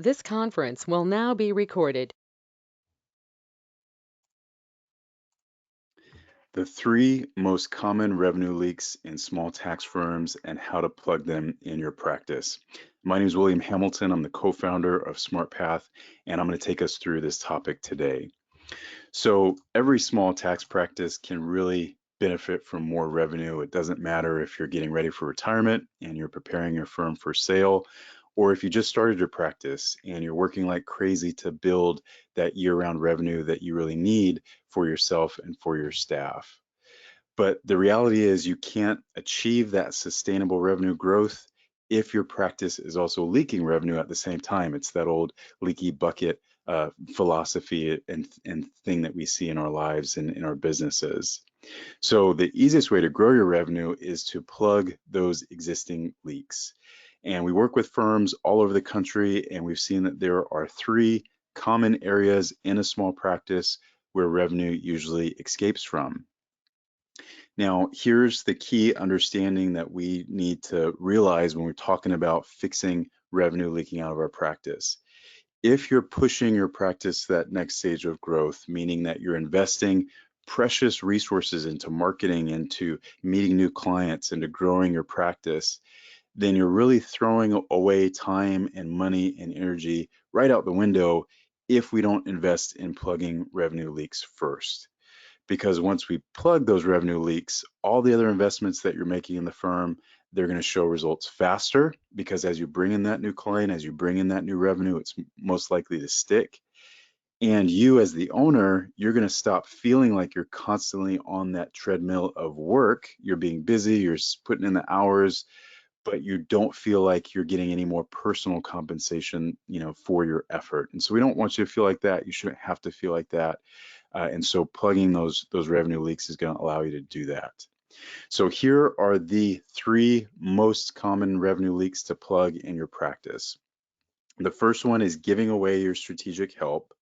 This conference will now be recorded. The three most common revenue leaks in small tax firms and how to plug them in your practice. My name is William Hamilton. I'm the co-founder of SmartPath, and I'm going to take us through this topic today. So every small tax practice can really benefit from more revenue. It doesn't matter if you're getting ready for retirement and you're preparing your firm for sale, or if you just started your practice and you're working like crazy to build that year-round revenue that you really need for yourself and for your staff. But the reality is you can't achieve that sustainable revenue growth if your practice is also leaking revenue at the same time. It's that old leaky bucket philosophy and thing that we see in our lives and in our businesses. So the easiest way to grow your revenue is to plug those existing leaks. And we work with firms all over the country, and we've seen that there are three common areas in a small practice where revenue usually escapes from. Now, here's the key understanding that we need to realize when we're talking about fixing revenue leaking out of our practice. If you're pushing your practice to that next stage of growth, meaning that you're investing precious resources into marketing, into meeting new clients, into growing your practice, then you're really throwing away time and money and energy right out the window if we don't invest in plugging revenue leaks first. Because once we plug those revenue leaks, all the other investments that you're making in the firm, they're going to show results faster because as you bring in that new client, as you bring in that new revenue, it's most likely to stick. And you as the owner, you're going to stop feeling like you're constantly on that treadmill of work. You're being busy, you're putting in the hours, but you don't feel like you're getting any more personal compensation, for your effort. And so we don't want you to feel like that. You shouldn't have to feel like that. And so plugging those revenue leaks is going to allow you to do that. So here are the three most common revenue leaks to plug in your practice. The first one is giving away your strategic help.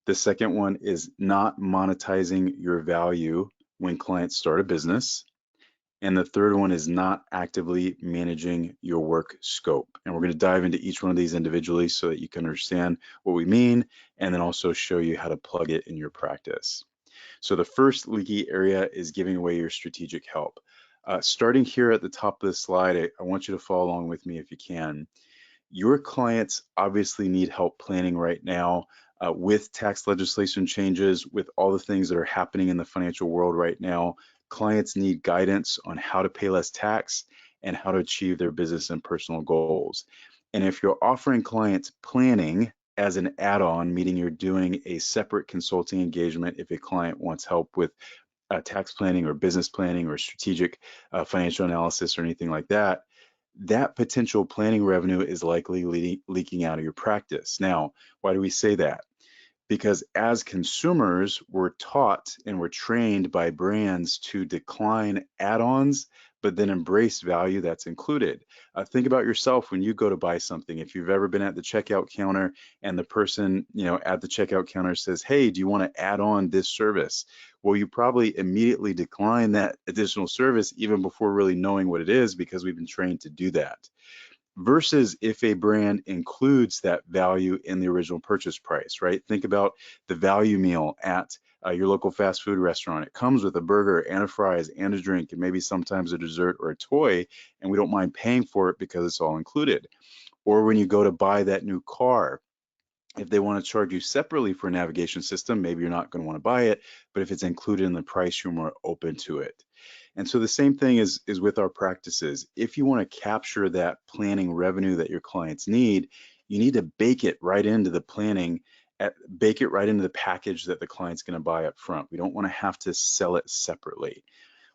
The second one is not monetizing your value when clients start a business. And the third one is not actively managing your work scope. And we're going to dive into each one of these individually so that you can understand what we mean and then also show you how to plug it in your practice. So the first leaky area is giving away your strategic help. Starting here at the top of the slide, I want you to follow along with me if you can. Your clients obviously need help planning right now with tax legislation changes, with all the things that are happening in the financial world right now. Clients need guidance on how to pay less tax and how to achieve their business and personal goals. And if you're offering clients planning as an add-on, meaning you're doing a separate consulting engagement if a client wants help with tax planning or business planning or strategic financial analysis or anything like that, that potential planning revenue is likely leaking out of your practice. Now, why do we say that? Because as consumers, we're taught and we're trained by brands to decline add-ons, but then embrace value that's included. Think about yourself when you go to buy something. If you've ever been at the checkout counter and the person, at the checkout counter says, "Hey, do you want to add on this service?" Well, you probably immediately decline that additional service even before really knowing what it is because we've been trained to do that versus if a brand includes that value in the original purchase price, right? Think about the value meal at your local fast food restaurant. It comes with a burger and a fries and a drink and maybe sometimes a dessert or a toy, and we don't mind paying for it because it's all included. Or when you go to buy that new car, if they want to charge you separately for a navigation system, maybe you're not going to want to buy it, but if it's included in the price, you're more open to it. And so the same thing is with our practices. If you want to capture that planning revenue that your clients need, you need to bake it right into the planning, bake it right into the package that the client's going to buy up front. We don't want to have to sell it separately.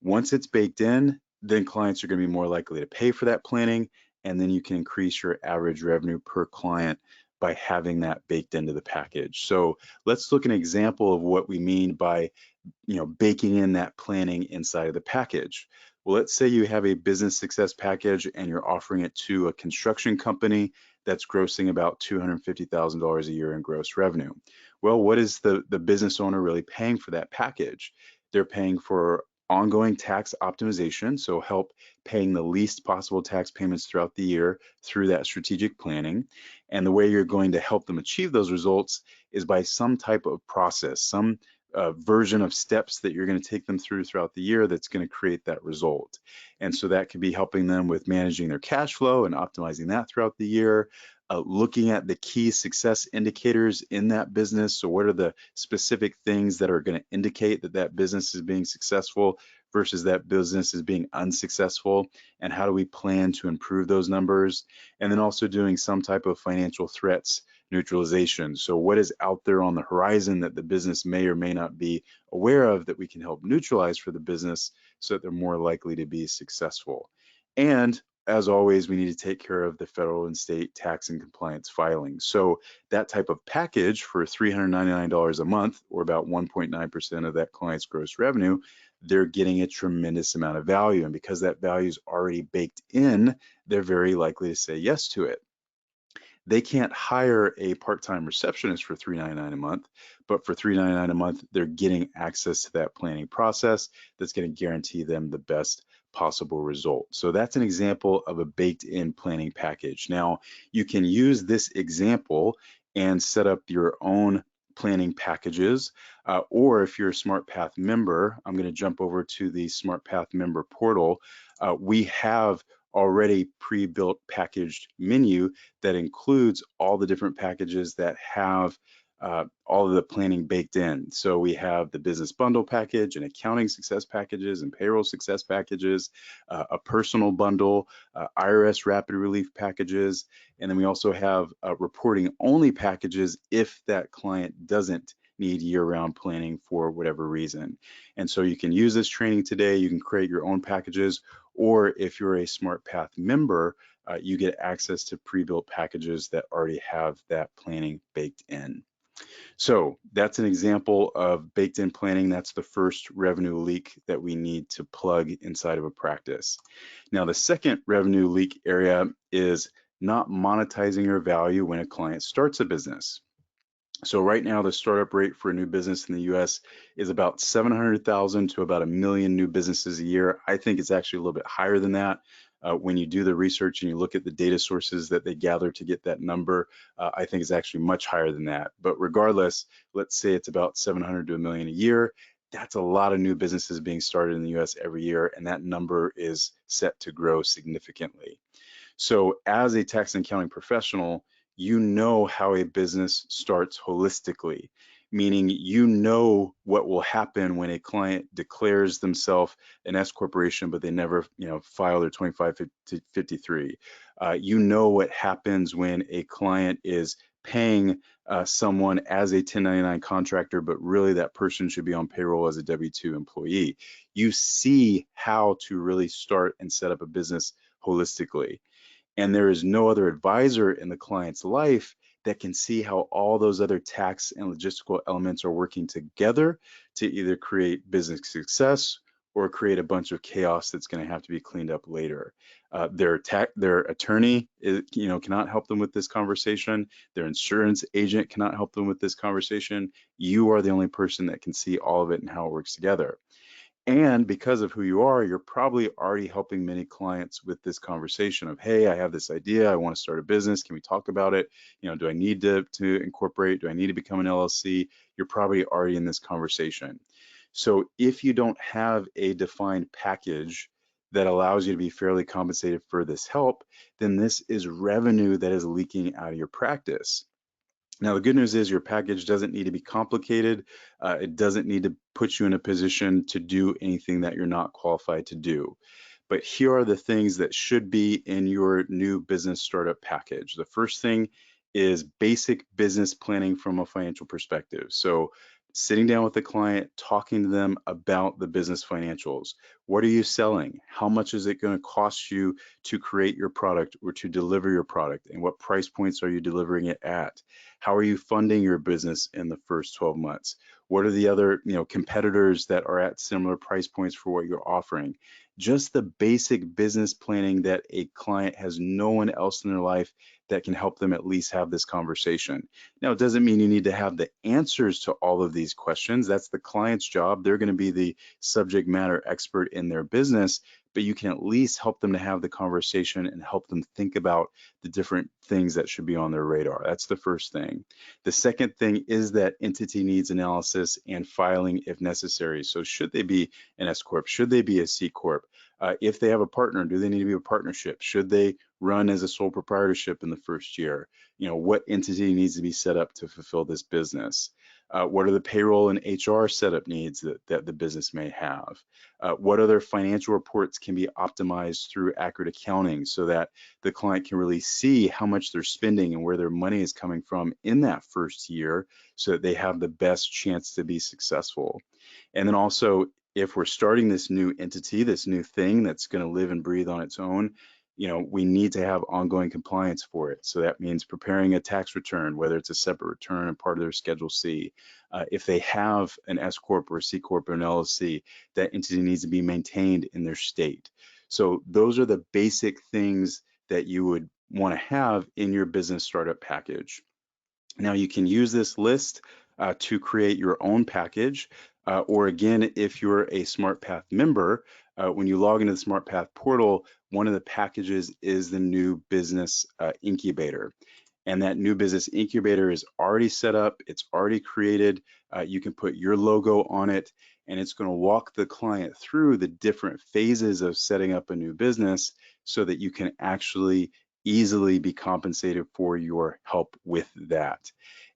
Once it's baked in, then clients are going to be more likely to pay for that planning, and then you can increase your average revenue per client by having that baked into the package. So let's look at an example of what we mean by baking in that planning inside of the package. Well, let's say you have a business success package and you're offering it to a construction company that's grossing about $250,000 a year in gross revenue. Well, what is the business owner really paying for that package? They're paying for ongoing tax optimization, so help paying the least possible tax payments throughout the year through that strategic planning. And the way you're going to help them achieve those results is by some type of process, some version of steps that you're going to take them through throughout the year that's going to create that result. And so that could be helping them with managing their cash flow and optimizing that throughout the year, looking at the key success indicators in that business. So what are the specific things that are going to indicate that that business is being successful versus that business is being unsuccessful, and how do we plan to improve those numbers? And then also doing some type of financial threats neutralization. So what is out there on the horizon that the business may or may not be aware of that we can help neutralize for the business so that they're more likely to be successful. And as always, we need to take care of the federal and state tax and compliance filings. So that type of package for $399 a month, or about 1.9% of that client's gross revenue, they're getting a tremendous amount of value. And because that value is already baked in, they're very likely to say yes to it. They can't hire a part-time receptionist for $399 a month, but for $399 a month, they're getting access to that planning process that's going to guarantee them the best possible result. So that's an example of a baked-in planning package. Now, you can use this example and set up your own planning packages, or if you're a SmartPath member, I'm going to jump over to the SmartPath member portal. We have already pre-built packaged menu that includes all the different packages that have all of the planning baked in. So we have the business bundle package and accounting success packages and payroll success packages, a personal bundle, IRS rapid relief packages, and then we also have reporting only packages if that client doesn't need year-round planning for whatever reason. And so you can use this training today, you can create your own packages, or if you're a SmartPath member, you get access to pre-built packages that already have that planning baked in. So that's an example of baked in planning. That's the first revenue leak that we need to plug inside of a practice. Now, the second revenue leak area is not monetizing your value when a client starts a business. So right now, the startup rate for a new business in the US is about 700,000 to about 1 million new businesses a year. I think it's actually a little bit higher than that. When you do the research and you look at the data sources that they gather to get that number, I think it's actually much higher than that. But regardless, let's say it's about 700 to 1 million a year. That's a lot of new businesses being started in the US every year, and that number is set to grow significantly. So as a tax and accounting professional, you know how a business starts holistically, meaning you know what will happen when a client declares themselves an S corporation, but they never, file their 2553. You know what happens when a client is paying someone as a 1099 contractor, but really that person should be on payroll as a W-2 employee. You see how to really start and set up a business holistically. And there is no other advisor in the client's life that can see how all those other tax and logistical elements are working together to either create business success or create a bunch of chaos that's going to have to be cleaned up later. Their attorney cannot help them with this conversation. Their insurance agent cannot help them with this conversation. You are the only person that can see all of it and how it works together. And because of who you are, you're probably already helping many clients with this conversation of, hey, I have this idea, I want to start a business, can we talk about it? Do I need to incorporate? Do I need to become an LLC? You're probably already in this conversation. So if you don't have a defined package that allows you to be fairly compensated for this help, then this is revenue that is leaking out of your practice. Now, the good news is your package doesn't need to be complicated. It doesn't need to put you in a position to do anything that you're not qualified to do. But here are the things that should be in your new business startup package. The first thing is basic business planning from a financial perspective. So sitting down with the client, talking to them about the business financials. What are you selling? How much is it going to cost you to create your product or to deliver your product? And what price points are you delivering it at? How are you funding your business in the first 12 months? What are the other competitors that are at similar price points for what you're offering? just the basic business planning that a client has no one else in their life that can help them at least have this conversation. Now, it doesn't mean you need to have the answers to all of these questions. That's the client's job. They're going to be the subject matter expert in their business, but you can at least help them to have the conversation and help them think about the different things that should be on their radar. That's the first thing. The second thing is that entity needs analysis and filing if necessary. So should they be an S Corp? Should they be a C Corp? If they have a partner, do they need to be a partnership? Should they run as a sole proprietorship in the first year? What entity needs to be set up to fulfill this business? What are the payroll and HR setup needs that the business may have? What other financial reports can be optimized through accurate accounting so that the client can really see how much they're spending and where their money is coming from in that first year so that they have the best chance to be successful. And then also, if we're starting this new entity, this new thing that's going to live and breathe on its own, we need to have ongoing compliance for it. So that means preparing a tax return, whether it's a separate return and part of their Schedule C. If they have an S Corp or a C Corp or an LLC, that entity needs to be maintained in their state. So those are the basic things that you would want to have in your business startup package. Now you can use this list to create your own package, or again, if you're a SmartPath member, when you log into the SmartPath portal, one of the packages is the new business incubator. And that new business incubator is already set up, it's already created, you can put your logo on it, and it's going to walk the client through the different phases of setting up a new business so that you can actually easily be compensated for your help with that.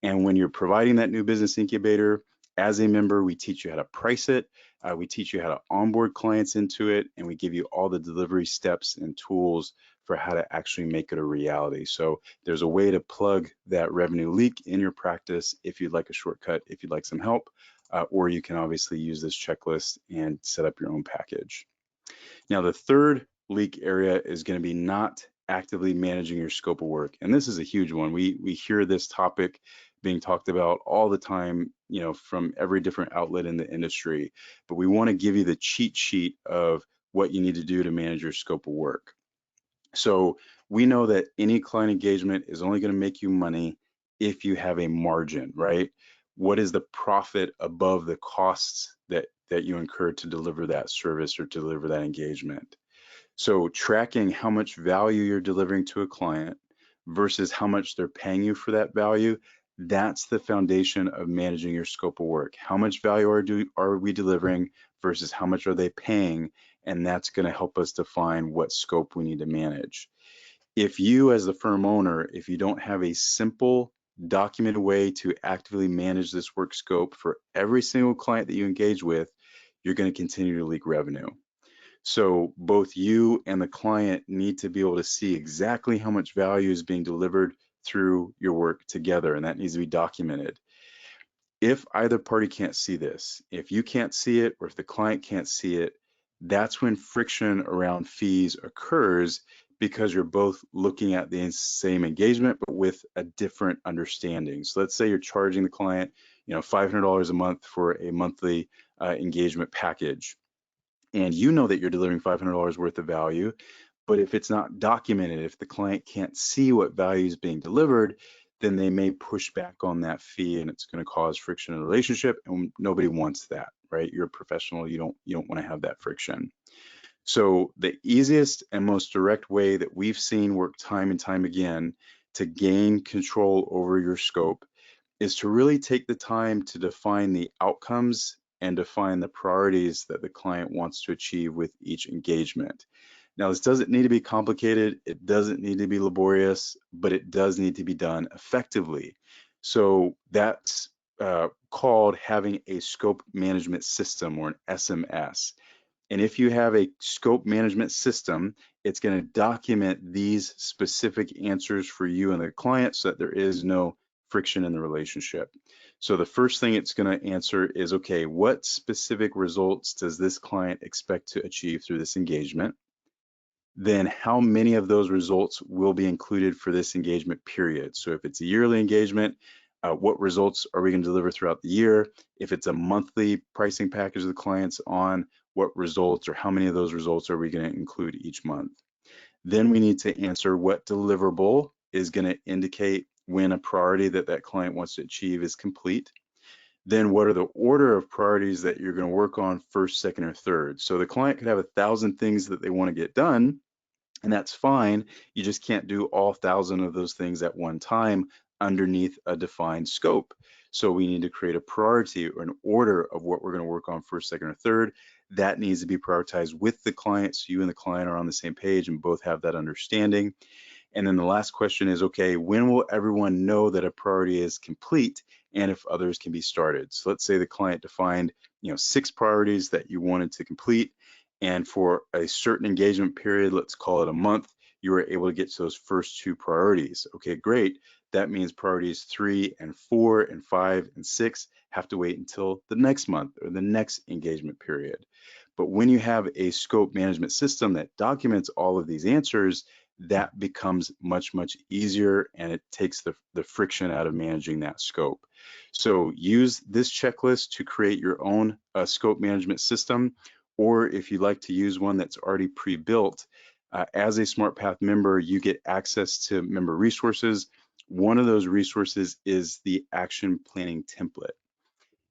And when you're providing that new business incubator, as a member, we teach you how to price it, we teach you how to onboard clients into it, and we give you all the delivery steps and tools for how to actually make it a reality. So there's a way to plug that revenue leak in your practice if you'd like a shortcut, if you'd like some help, or you can obviously use this checklist and set up your own package. Now, the third leak area is going to be not actively managing your scope of work. And this is a huge one. We hear this topic being talked about all the time, from every different outlet in the industry. But we want to give you the cheat sheet of what you need to do to manage your scope of work. So we know that any client engagement is only going to make you money if you have a margin, right? What is the profit above the costs that you incur to deliver that service or to deliver that engagement? So tracking how much value you're delivering to a client versus how much they're paying you for that value, that's the foundation of managing your scope of work. How much value are we delivering versus how much are they paying? And that's going to help us define what scope we need to manage. If you, as the firm owner, if you don't have a simple documented way to actively manage this work scope for every single client that you engage with, you're going to continue to leak revenue. So both you and the client need to be able to see exactly how much value is being delivered through your work together, and that needs to be documented. If either party can't see this, if you can't see it or if the client can't see it, that's when friction around fees occurs because you're both looking at the same engagement but with a different understanding. So let's say you're charging the client, $500 a month for a monthly engagement package, and you know that you're delivering $500 worth of value. But if it's not documented, if the client can't see what value is being delivered, then they may push back on that fee, and it's going to cause friction in the relationship, and nobody wants that, right? You're a professional, you don't want to have that friction. So the easiest and most direct way that we've seen work time and time again to gain control over your scope is to really take the time to define the outcomes and define the priorities that the client wants to achieve with each engagement. Now, this doesn't need to be complicated, it doesn't need to be laborious, but it does need to be done effectively. So that's called having a scope management system, or an SMS. And if you have a scope management system, it's going to document these specific answers for you and the client so that there is no friction in the relationship. So the first thing it's going to answer is, okay, what specific results does this client expect to achieve through this engagement? Then how many of those results will be included for this engagement period? So if it's a yearly engagement, what results are we going to deliver throughout the year? If it's a monthly pricing package the client's on, what results or how many of those results are we going to include each month. Then we need to answer what deliverable is going to indicate when a priority that that client wants to achieve is complete. Then what are the order of priorities that you're going to work on first, second, or third? So the client could have 1,000 things that they want to get done, and that's fine. You just can't do all 1,000 of those things at one time underneath a defined scope. So we need to create a priority or an order of what we're going to work on first, second, or third. That needs to be prioritized with the client, so you and the client are on the same page and both have that understanding. And then the last question is, okay, when will everyone know that a priority is complete and if others can be started? So let's say the client defined, 6 priorities that you wanted to complete. And for a certain engagement period, let's call it a month, you were able to get to those first 2 priorities. Okay, great. That means priorities 3 and 4 and 5 and 6 have to wait until the next month or the next engagement period. But when you have a scope management system that documents all of these answers, that becomes much, much easier, and it takes the friction out of managing that scope. So use this checklist to create your own scope management system, or if you'd like to use one that's already pre-built, as a SmartPath member, you get access to member resources. One of those resources is the action planning template.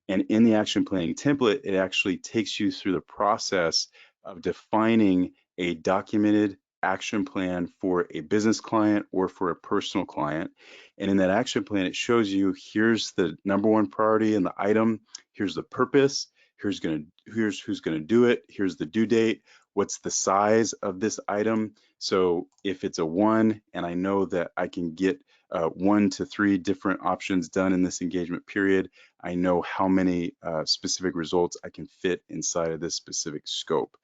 And in the action planning template, it actually takes you through the process of defining a documented action plan for a business client or for a personal client. And in that action plan, it shows you here's the number 1 priority in the item, here's the purpose, here's who's gonna do it, here's the due date, what's the size of this item. So if it's a 1 and I know that I can get 1 to 3 different options done in this engagement period, I know how many specific results I can fit inside of this specific scope.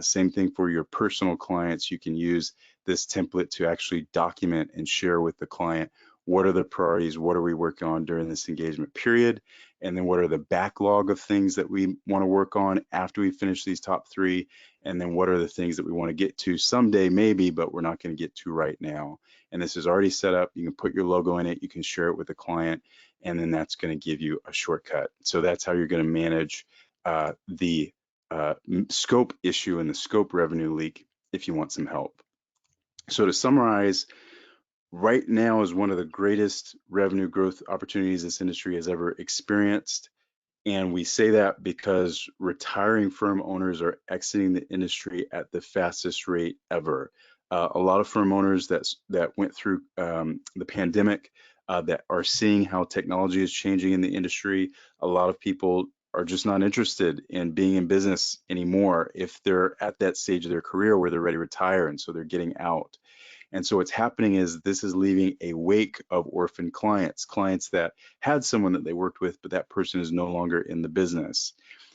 Same thing for your personal clients. You can use this template to actually document and share with the client what are the priorities, what are we working on during this engagement period, and then what are the backlog of things that we want to work on after we finish these top 3, and then what are the things that we want to get to someday maybe, but we're not going to get to right now. And this is already set up. You can put your logo in it, you can share it with the client, and then that's going to give you a shortcut. So that's how you're going to manage the scope issue and the scope revenue leak if you want some help. So to summarize, right now is one of the greatest revenue growth opportunities this industry has ever experienced. And we say that because retiring firm owners are exiting the industry at the fastest rate ever. A lot of firm owners that went through the pandemic that are seeing how technology is changing in the industry. A lot of people are just not interested in being in business anymore if they're at that stage of their career where they're ready to retire, and so they're getting out. And so what's happening is this is leaving a wake of orphan clients, clients that had someone that they worked with, but that person is no longer in the business.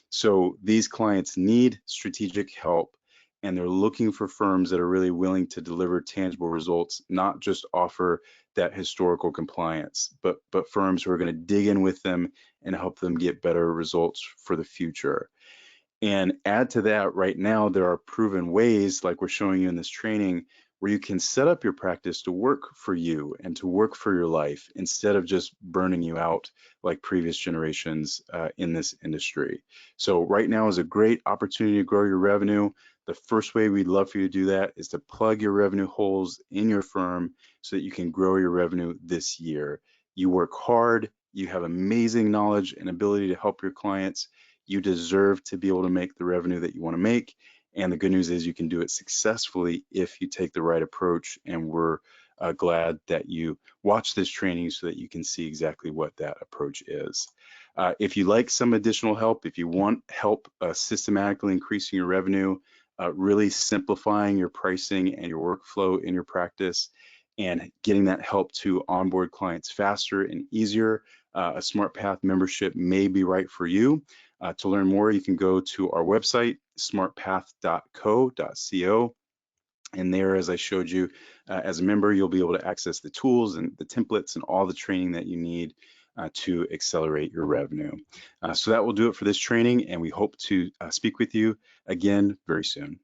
So these clients need strategic help, and they're looking for firms that are really willing to deliver tangible results, not just offer that historical compliance, but firms who are going to dig in with them and help them get better results for the future. And add to that, right now, there are proven ways, like we're showing you in this training, where you can set up your practice to work for you and to work for your life instead of just burning you out like previous generations in this industry. So right now is a great opportunity to grow your revenue. The first way we'd love for you to do that is to plug your revenue holes in your firm so that you can grow your revenue this year. You work hard, you have amazing knowledge and ability to help your clients. You deserve to be able to make the revenue that you want to make. And the good news is you can do it successfully if you take the right approach. And we're glad that you watch this training so that you can see exactly what that approach is. If you like some additional help, if you want help systematically increasing your revenue, really simplifying your pricing and your workflow in your practice, and getting that help to onboard clients faster and easier, a SmartPath membership may be right for you. To learn more, you can go to our website, smartpath.co. And there, as I showed you, as a member, you'll be able to access the tools and the templates and all the training that you need to accelerate your revenue. So that will do it for this training, and we hope to speak with you again very soon.